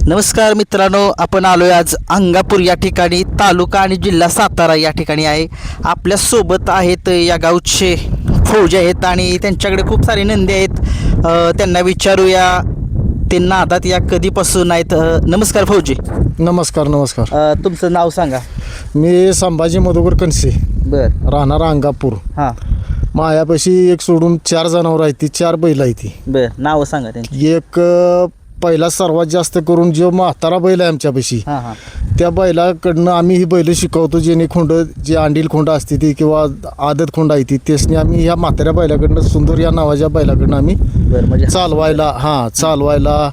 नमस्कार मित्रांनो, आपण आलोय आज अंगापूर या ठिकाणी, तालुका आणि जिल्हा सातारा या ठिकाणी आहे. आपल्या सोबत आहेत या गावचे फौजी आहेत आणि त्यांच्याकडे खूप सारे नंदी आहेत. त्यांना विचारूया ते नादात या कधीपासून आहेत. नमस्कार फौजी. नमस्कार. तुमचं नाव सांगा. मी संभाजी मधुकर कणसे, बर. राहणार अंगापूर. हां, मायापाशी एक सोडून 4 जनावर आहेत, ती 4 बैल आहेत. ती बर. नाव सांगा त्यांची. एक पहिला सर्वात जास्त करून जो म्हातारा बैल आहे आमच्यापाशी, हां हां त्या बैलाकडनं आम्ही ही बैल शिकवतो. जेणे खोंड, जे अंडील खोंड असते ती किंवा आदत खोंड आहे ती, त्यासनी आम्ही ह्या म्हाताऱ्या बैलाकडनं, सुंदर या नावाच्या बैलाकडनं आम्ही म्हणजे चालवायला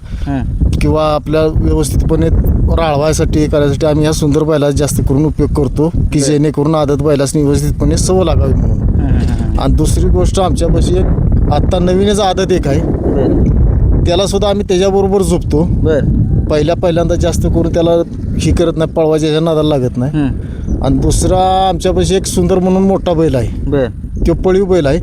किंवा आपल्या व्यवस्थितपणे राळवायसाठी करायसाठी आम्ही ह्या सुंदर बैलाचा जास्त करून उपयोग करतो, की जेणेकरून आदत बैलासनी व्यवस्थितपणे सवय लागावी म्हणून. आणि दुसरी गोष्ट, आमच्यापाशी एक आत्ता नवीनच आदत एक आहे, त्याला सुद्धा आम्ही त्याच्याबरोबर झोपतो. पहिल्यांदा जास्त करून त्याला ही करत नाही, पळवायच्या नादाला लागत नाही. आणि दुसरा आमच्यापाशी एक सुंदर म्हणून मोठा बैल आहे, तो पळीव बैल आहे.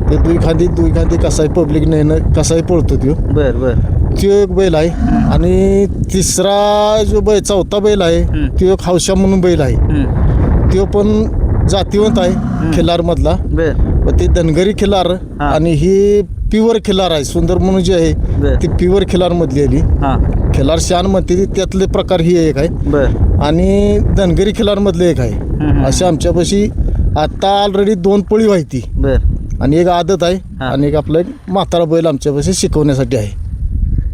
ते दुई खांदी कसाही पब्लिक नेणं कसाही पळतो तो एक बैल आहे. आणि तिसरा जो बैल, चौथा बैल आहे, तो एक हौशा म्हणून बैल आहे. तो पण जातीवंत आहे, खिल्लार मधला. ते धनगरी खिल्लार आणि ही प्युअर खिल्लार आहे. सुंदर म्हणून जे आहे ती प्युअर खिल्लार मधली आली. खिल्लार शान म्हणते त्यातले प्रकार ही एक आहे, आणि धनगरी खिल्लार मधले एक आहे. अशा आमच्यापाशी आता ऑलरेडी 2 पळी व्हायची आणि एक आदत आहे, आणि एक आपला एक म्हातारा बैल आमच्यापाशी शिकवण्यासाठी आहे.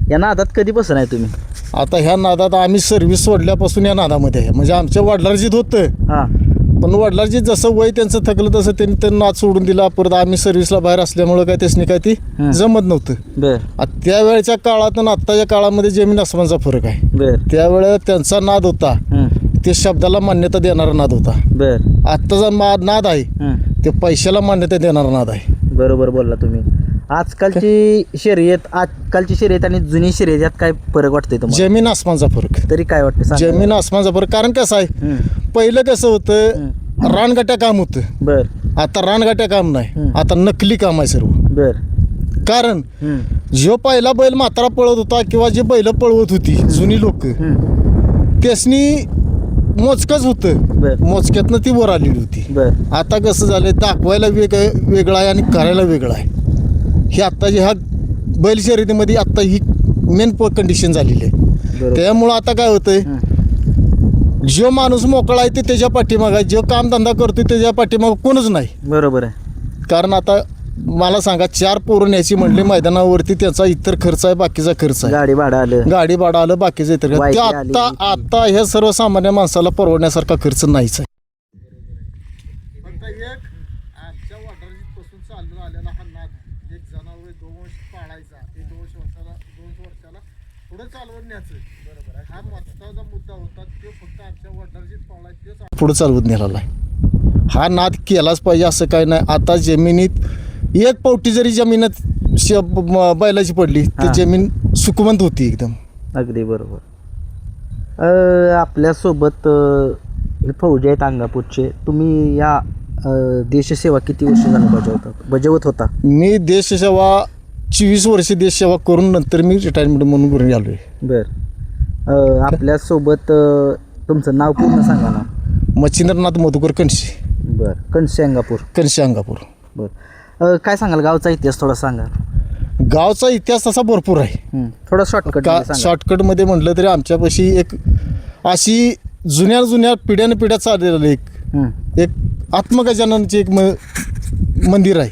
या नादात कधीपासून आहे तुम्ही? आता ह्या नादात आम्ही सर्व्हिस सोडल्यापासून या नादामध्ये आहे. म्हणजे आमच्या वडिलांचीच होतं, पण वडिलांची जसं वय त्यांचं थकलं तसं त्यांनी ते नाद सोडून दिला. परत आम्ही सर्व्हिसला बाहेर असल्यामुळं काय त्यासनी काय ती जमत नव्हतं. त्यावेळेच्या काळात आणि आत्ताच्या काळामध्ये जमीन आसमानचा फरक आहे. त्यावेळेस त्यांचा नाद होता, ते शब्दाला मान्यता देणारा नाद होता. आत्ताचा नाद आहे ते पैशाला मान्यता देणारा नाद आहे. बरोबर बोलला तुम्ही. आजकालची शर्यत आणि जुनी शर्यत यात काय फरक वाटतंय तुम्हाला? जमीन आसमानचा फरक. तरी काय वाटतं? जमीन आसमानचा फरक. कारण कसं आहे, पहिलं कसं होतं, रानगाट्या काम होतं. आता रानगाट्या काम नाही, आता नकली काम आहे सर्व. कारण जो पहिला बैल म्हातारा पळत होता किंवा जे बैल पळवत होती जुनी लोक, त्यासनी मोजकच होतं, मोजक्यातनं ती वर आलेली होती. आता कसं झालंय, दाखवायला वेगळं आहे आणि करायला वेगळं आहे. ही आत्ताची ह्या बैल शर्यतीमध्ये आत्ता ही मेन कंडिशन झालेली आहे. त्यामुळं आता काय होतंय, जो माणूस मोकळा आहे ते त्याच्या पाठीमागे, जो कामधंदा करतोय त्याच्या पाठीमागे कोणच नाही. बरोबर आहे. कारण आता मला सांगा, 4 पोरं न्यायची म्हणले मैदानावरती, त्याचा इतर खर्च आहे, बाकीचा खर्च आहे, गाडी भाडं आलं, बाकीचं इतर खर्च. आता ह्या सर्वसामान्य माणसाला परवडण्यासारखा खर्च नाहीच आहे. आमच्या वाटापासून चालू आलेला हा नाद, एक जनावर 2 वर्ष पाळायचा, ते 2 वर्षाला पुढे चालवून न्यायचं. बरोबर आहे. हा महत्वाचा मुद्दा होता, तो फक्त आमच्या वडिलांची पाळायचा, पुढे चालवत नेलेला आहे. हा नाद केलाच पाहिजे असं काय नाही. आता जमिनीत एक पावटी जरी जमिनीत बैलाची पडली, ती जमीन सुकवंत होती एकदम. अगदी बरोबर. आपल्यासोबत फौजी आहेत अंगापूरचे. तुम्ही या देशसेवा किती वर्ष झालं बजावत होता? मी देशसेवा 24 वर्ष देशसेवा करून नंतर मी रिटायरमेंट म्हणून घरी आलो आहे. आपल्यासोबत तुमचं नाव पूर्ण सांगा ना. मच्छिंद्रनाथ मधुकर कणसे. कणसे अंगापूर. काय सांगाल, गावचा इतिहास थोडा सांगा. गावचा इतिहास तसा भरपूर आहे. थोडा शॉर्टकटमध्ये म्हटलं तरी आमच्यापाशी एक अशी जुन्या पिढ्या चाललेलं एक आत्मगजाननचे एक मंदिर आहे.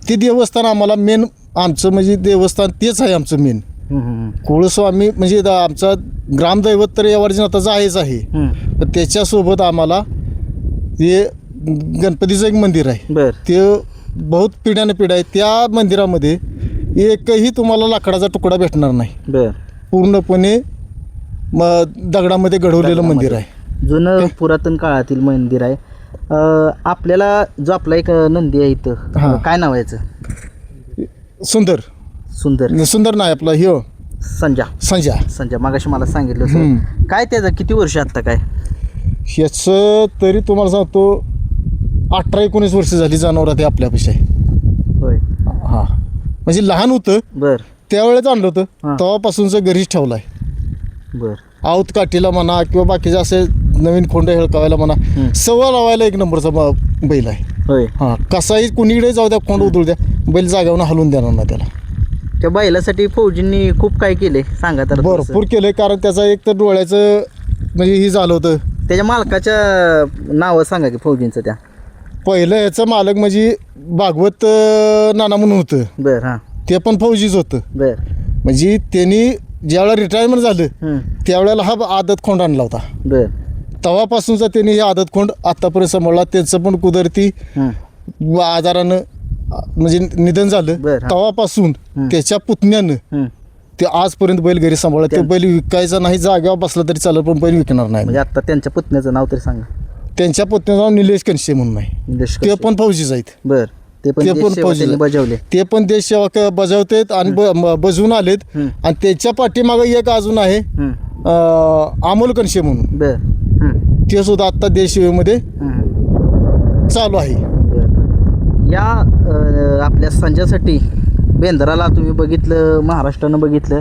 ते देवस्थान आम्हाला मेन, आमचं म्हणजे देवस्थान तेच आहे आमचं मेन. कुळस्वामी म्हणजे आमचा ग्रामदैवत तर या वर्जनाताचं आहेच. पण त्याच्यासोबत आम्हाला ते गणपतीचं एक मंदिर आहे. ते बहुत पिढ्या आहे. त्या मंदिरामध्ये एकही तुम्हाला लाकडाचा तुकडा भेटणार नाही. पूर्णपणे दगडामध्ये घडवलेलं मंदिर आहे. जुनं पुरातन काळातील मंदिर आहे. आपल्याला जो आपला एक नंदी आहे इथं, काय नाव आहे याचं? सुंदर नाही आपला ह्यो संजा. मागाशी मला सांगितलं. काय त्याचं किती वर्ष आता? काय ह्याचं तरी तुम्हाला सांगतो 18-19 वर्ष झाली जनावरात हे आपल्यापेक्षा आहे. होय. हां म्हणजे लहान होतं बर त्यावेळेस आणलं होतं हां. तेव्हापासूनचं घरीच ठेवलं आहे. बर आवत काठीला म्हणा किंवा बाकीचे असे नवीन खोंड हेळकावायला म्हणा सव्वा लावायला एक नंबरचा बैल आहे. होय. हां कसाही कुणीकडे जाऊ द्या खोंड उधळू द्या बैल जाग्यावर हलवून देणार ना त्याला. त्या बैलासाठी फौजींनी खूप काय केले सांगा तर थोडंसं. भरपूर केलंय कारण त्याचा एक तर डोळ्याचं म्हणजे ही झालं होतं. त्याच्या मालकाच्या नावं सांगा की फौजींचं त्या. पहिलं ह्याचं मालक म्हणजे भागवत नाना म्हणून होतं बर हां. ते पण फौजीच होतं. बर म्हणजे त्यांनी ज्यावेळेला रिटायरमेंट झालं त्यावेळेला हा आदत खोंड आणला होता. बर तेव्हापासूनचा त्यांनी हे आदत खोंड आत्तापर्यंत सांभाळला. त्यांचं पण कुदरती आजारानं म्हणजे निधन झालं. बरं, हा. तेव्हापासून त्याच्या पुतण्यानं ते आजपर्यंत बैल घरी सांभाळला. ते बैल विकायचा नाही जाग्यावर बसला तरी चालेल पण बैल विकणार नाही. म्हणजे आता त्यांच्या पुतण्याचं नाव तरी सांगा. त्यांच्या पुतण्याचं नाव निलेश कनशे म्हणून आहे. निलेश ते कसे. पण फौजीच आहेत. बर ते पण देश सेवा फौजी त्यांनी बजावले. ते पण देश सेवा बजावतात आणि बजवून आलेत. आणि त्याच्या पाठीमागे एक अजून आहे अमोल कनशे म्हणून बर ते सुद्धा आत्ता देश सेवेमध्ये चालू आहे. बर या आपल्या संजयसाठी बेंद्राला तुम्ही बघितलं महाराष्ट्रानं बघितलं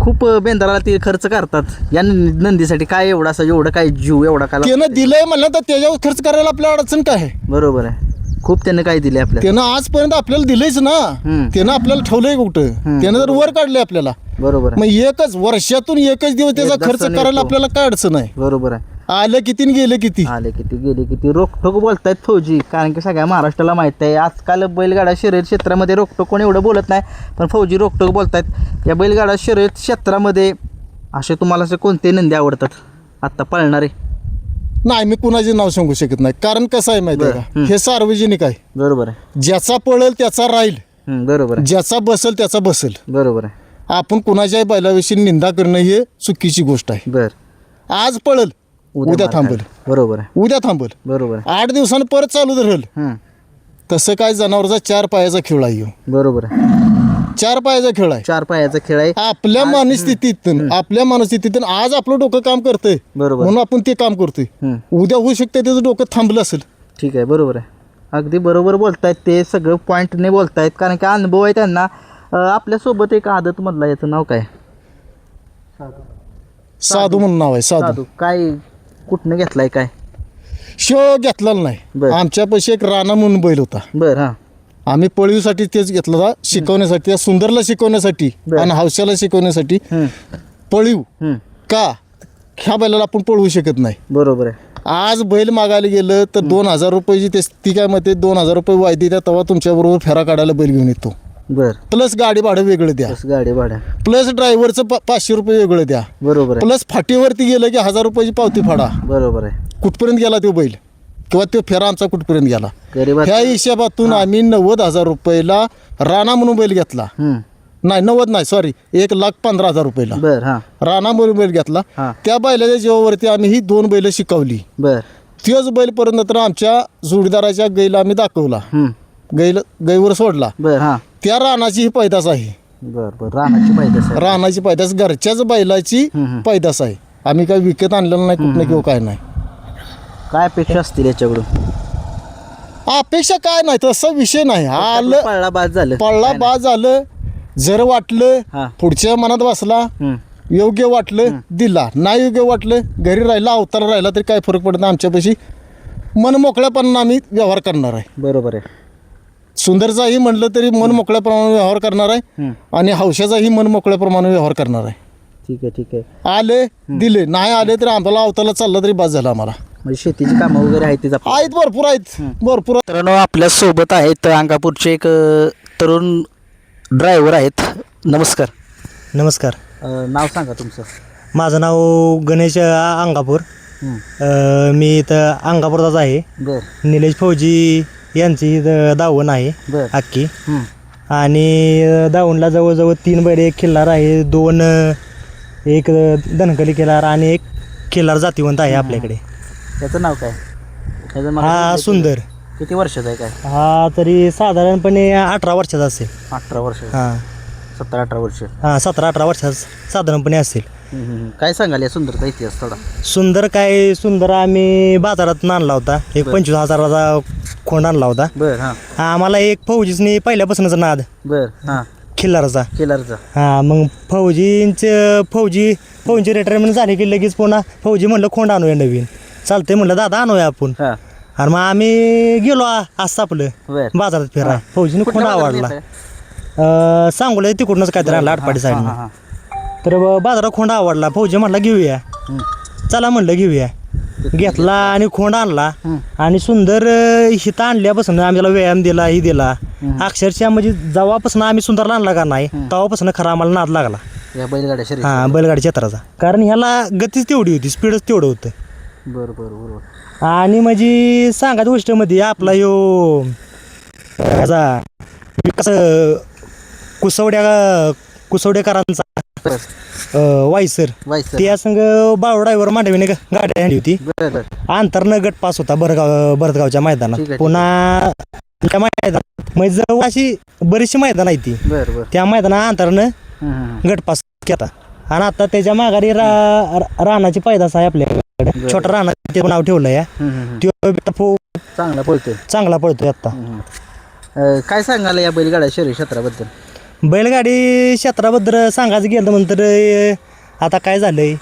खूप बेंद्राला ते खर्च करतात या नंदीसाठी. काय एवढा असं एवढं काय जीव एवढा काय त्यानं दिलंय म्हणलं तर त्याच्यावर खर्च करायला आपल्या अडचण काय आहे. बरोबर आहे. खूप त्यानं काय दिले आपल्याला. त्यानं आजपर्यंत आपल्याला दिलंयच ना. त्यानं आपल्याला ठेवलंय कुठं त्यानं जर वर काढलंय आपल्याला. बरोबर आहे. मग एकच वर्षातून एकच दिवस त्याचा एकदा खर्च सण करायला येतो. आपल्याला काय अडचण आहे. बरोबर आहे. आलं किती आणि गेलं किती. आले किती गेले किती रोकटोक बोलतायत फौजी. कारण की सगळ्या महाराष्ट्राला माहित आहे आजकाल बैलगाडा शर्यत क्षेत्रामध्ये रोकटोक कोणी एवढं बोलत नाही पण फौजी रोकटोक बोलतायत. या बैलगाडा शर्यत क्षेत्रामध्ये असे तुम्हाला असे कोणते नंदी आवडतात आत्ता पळणारे. नाही मी कुणाचे नाव सांगू शकत नाही कारण कसं आहे माहिती आहे का हे सार्वजनिक आहे. बरोबर आहे. ज्याचा पळेल त्याचा राहील बरोबर आहे. ज्याचा बसेल त्याचा बसेल. बरोबर आहे. आपण कुणाच्याही बैलाविषयी निंदा करणं ही चुकीची गोष्ट आहे. बर आज पळेल उद्या मार थांबेल. खायला. बरोबर आहे. उद्या थांबेल बरोबर आहे. 8 दिवसांनी परत चालू धरेल. तसं काय जनावरचा 4 पायाचा खेळ आहे ह्यो. बरोबर आहे. 4 पायाचा खेळ आहे. 4 पायाचा खेळ आहे. आपल्या मनस्थितीतून आज आपलं डोकं काम करतंय बरोबर. म्हणून आपण ते काम करतोय. उद्या होऊ शकते त्याचं डोकं थांबलं असेल. ठीक आहे. बरोबर आहे. अगदी बरोबर बोलतायत ते सगळं पॉईंटने बोलतायत कारण की अनुभव आहे त्यांना. आपल्यासोबत एक आदत मधला याचं नाव काय. साधू म्हणून नाव आहे. साधू काय कुठनं घेतलाय काय. शो घेतलेला नाही. बरं. आमच्यापाशी एक राणा म्हणून बैल होता. बर हां. आम्ही पळवीसाठी तेच घेतला होता शिकवण्यासाठी त्या सुंदरला शिकवण्यासाठी बरं. आणि हौशाला शिकवण्यासाठी. पळीव का ह्या बैलाला आपण पळवू शकत नाही. बरोबर आहे. आज बैल मागायला गेलं तर 2000 रुपयाची ती काय म्हणते 2000 रुपये वायदी द्या तेव्हा तुमच्याबरोबर फेरा काढायला बैल घेऊन येतो. बर प्लस गाडी भाडं वेगळं द्या. गाडी भाड्या. प्लस ड्रायव्हरचं 500 रुपये वेगळं द्या. बरोबर आहे. प्लस फाटीवरती गेलं की 1000 रुपयाची पावती फाडा. बरोबर आहे. कुठपर्यंत गेला तो बैल किंवा तो फेरा आमचा कुठपर्यंत गेला. गरीबात ह्या हिशोबातून आम्ही 90,000 रुपयाला राणा म्हणून बैल घेतला. नाही 90 नाही सॉरी 1,15,000 रुपयाला बर हां. राणा म्हणून बैल घेतला. हां. त्या बैलाच्या जीवावरती आम्ही ही 2 बैल शिकवली. बर तोच बैल परत नंतर आमच्या जोडीदाराच्या गाईला आम्ही दाखवला. गाईवर सोडला. बर हां. त्या रानाची ही पैदास आहे. बर बर रानाची माहिती आहे. रानाची पैदास घरच्याच बैलाची पैदास आहे. आम्ही काही विकत आणलेलं नाही कुठनं किंवा काय नाही. काय अपेक्षा असतील याच्याकडून. अपेक्षा काय नाही तसा विषय नाही. आलं पळला बाद झालं. पळला बाद झालं जर हां. वाटलं पुढच्या मनात बसला योग्य वाटलं दिला नाही योग्य वाटलं घरी राहिला अवतार राहिला तरी काय फरक पडत नाही. आमच्यापाशी मन मोकळ्यापणानं आम्ही व्यवहार करणार आहे. बरोबर आहे. सुंदरचाही म्हटलं तरी मन मोकळ्याप्रमाणे व्यवहार करणार आहे आणि हौशाचाही मन मोकळ्याप्रमाणे व्यवहार करणार आहे. ठीक आहे. ठीक आहे. आले दिले नाही आले तरी आम्हाला अवताला चालला तरी बाद झाला आम्हाला. म्हणजे शेतीची कामं वगैरे आहेत तीच आपली. आहेत भरपूर आहेत भरपूर. मित्रांनो आपल्या सोबत आहेत अंगापूरचे एक तरुण ड्रायव्हर आहेत. नमस्कार. नमस्कार. नाव सांगा तुमचं. माझं नाव गणेश अंगापूर. मी इथं अंगापूरचाच आहे. बर निलेश फौजी यांची इथं दावण आहे बर अख्खी. आणि दावणला जवळजवळ 3 बैल, एक खिल्लार आहे, 2 एक धनकली खिल्लार आणि एक खिल्लार जातीवंत आहे आपल्याकडे. त्याचं नाव काय. हा सुंदर. किती वर्षाचा आहे काय. हा तरी साधारणपणे 18 वर्षाचा असेल. 18 वर्ष. हां 17-18 वर्ष. हां 17-18 वर्षात साधारणपणे असेल. काय सांगाल या सुंदरचा इतिहास थोडा? सुंदर आम्ही बाजारात आणला होता. एक 25,000चा खोंड आणला होता. बर. हां. आम्हाला एक फौजीसनी पहिल्यापासूनच नाद बर. हां. खिल्लारचा. किलरचा. हां मग फौजींचे रिटायरमेंट झाले की लगेच पुन्हा फौजी म्हणलं खोंड आणूया नवीन. चालतंय म्हणलं दादा आणूया आपण. हां. आणि मग आम्ही गेलो असं आपलं बर. बाजारात फिराय. फौजीने खोंड कुठल्या बाजारात आवडला. येताय? सांगोला तिकडूनच काहीतरी आणला आटपाडी हां, साईडनं. हां, तर बाजारात खोंड आवडला. फौजी म्हणला घेऊया. हां. चला म्हणलं घेऊया. घेतला आणि खोंड आणला. आणि सुंदर हिता आणल्यापासून आम्हाला व्यायाम दिला ही दिला. अक्षरशः म्हणजे जेव्हापासून आम्ही सुंदरला आणला का नाही तेव्हापासून खरा आम्हाला नाद लागला. या बैलगाड्या शर्यती. हां बैलगाडी क्षेत्राचा. कारण ह्याला गतीच तेवढी होती, स्पीडच तेवढं होतं. बरोबर. आणि म्हणजे सांगायचं गोष्ट मध्ये आपला ह्याचा विकास कुसवडेकरांचा वायसर त्या संघ बाळू ड्रायव्हर मांडवीने गाडी आणली होती. बर. अंतरनं गट पास होता भरतगावच्या मैदानात. ठीक आहे. पुन्हा त्या मैदानात म्हणजे जवळ अशी बरीचशी मैदान आहे ती. बर. त्या मैदानात अंतरनं गट पास केला. आणि आता त्याच्या माघारी रानाची पैदास आहे आपल्याकडे. छोटा राणा ते नाव ठेवलं या. चांगला पळतोय. चांगला पळतोय आता. काय सांगाल या बैलगाड्या शर्यती क्षेत्राबद्दल? बैलगाडी क्षेत्राबद्दल सांगायचं गेलं नंतर आता काय झालंय,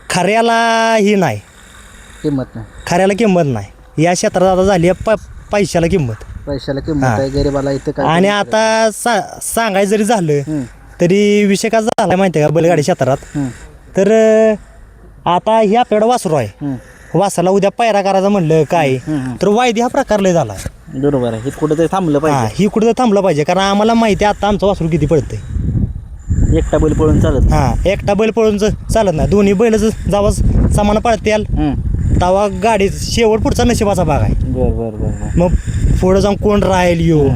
खऱ्याला ही नाही किंमत नाही. खऱ्याला किंमत नाही. या क्षेत्रात आता झाली आहे पैशाला किंमत. पैशाला किंमत आहे, गरीबाला इथं काय. आणि आता सांगायचं जरी झालं तरी विषय का झाला माहिती आहे का बैलगाडी क्षेत्रात, तर आता हे आपल्याकडं वासरू आहे. वासाला उद्या पायरा करायचा म्हणलं काय तर वायदी हा प्रकार लय झाला. बरोबर आहे. हे कुठेतरी थांबलं पाहिजे. ही कुठं थांबलं पाहिजे. कारण आम्हाला माहिती आहे आता आमचं वासरू किती पडतंय. एकटा बैल पळून चालत. एकटा बैल पळून चालत नाही. दोन्ही बैलच जेव्हा सामान पळतील तेव्हा गाडी शेवट पुढचा नशिबाचा भाग आहे. बर. मग पुढं जाऊन कोण राहील यो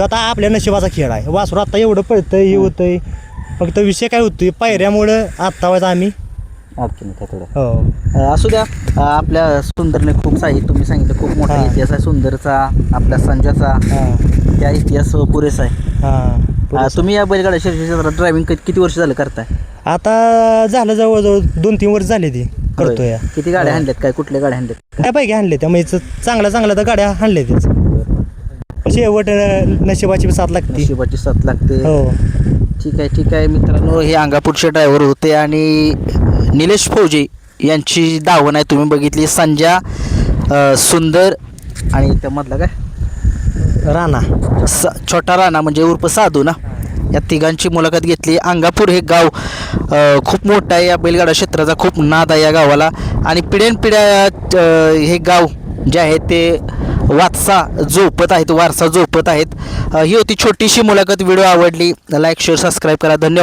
आता आपल्या नशिबाचा खेळ आहे. वासरू आता एवढं पळतंय हे होतंय. फक्त विषय काय होतोय पायऱ्यामुळं आत्ता व्हायचं आम्ही असू द्या. आपल्या सुंदरने खूप तुम्ही सांगितलं खूप मोठा इतिहास आहे सुंदरचा, आपल्या संजयचा. त्या इतिहास पुरेसा आहे. तुम्ही या बैलगाड्या शर्यती क्षेत्रात ड्रायव्हिंग किती वर्ष झालं करताय? आता झालं जवळजवळ 2-3 वर्ष झाले ती करतोय. किती गाड्या आणल्यात? काय कुठल्या गाड्या आणल्यात? काय पैकी आणले त्या म्हणजे चांगल्या तर गाड्या आणल्या त्याच. शेवट नशिबाची साथ लागते. हो ठीक आहे मित्रांनो, हे अंगापूरचे ड्रायव्हर होते आणि निलेश फौजी यांची दावण आहे तुम्ही बघितली. संजय, सुंदर आणि त्यामधला काय राणा, छोटा राणा म्हणजे उर्फ साधू ना. या तिघांची मुलाखत घेतली. अंगापूर हे गाव खूप मोठं आहे. या बैलगाडा क्षेत्राचा खूप नाद आहे या गावाला. आणि पिढ्यानपिढ्या हे गाव जे आहे ते वारसा जोपत आहेत. ही होती छोटीशी मुलाखत. व्हिडिओ आवडली लाईक शेअर सबस्क्राईब करा. धन्यवाद.